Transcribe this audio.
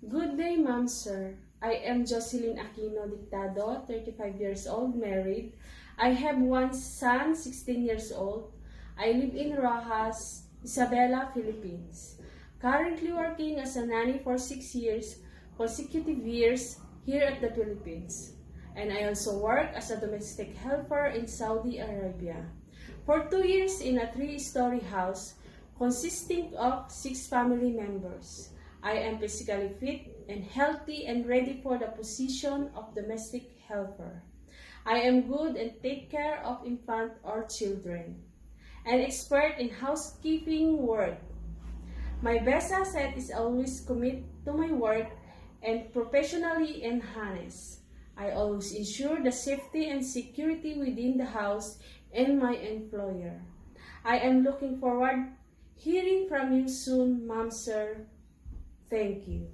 Good day, ma'am, sir. I am Jocelyn Aquino Dictado, 35 years old, married. I have one son, 16 years old. I live in Rojas, Isabela, Philippines. Currently working as a nanny for 6 years, consecutive years here at the Philippines. And I also work as a domestic helper in Saudi Arabia. For 2 years in a 3-story house consisting of 6 family members. I am physically fit and healthy and ready for the position of domestic helper. I am good and take care of infant or children. An expert in housekeeping work. My best asset is always commit to my work and professionally and honest. I always ensure the safety and security within the house and my employer. I am looking forward hearing from you soon, ma'am, sir. Thank you.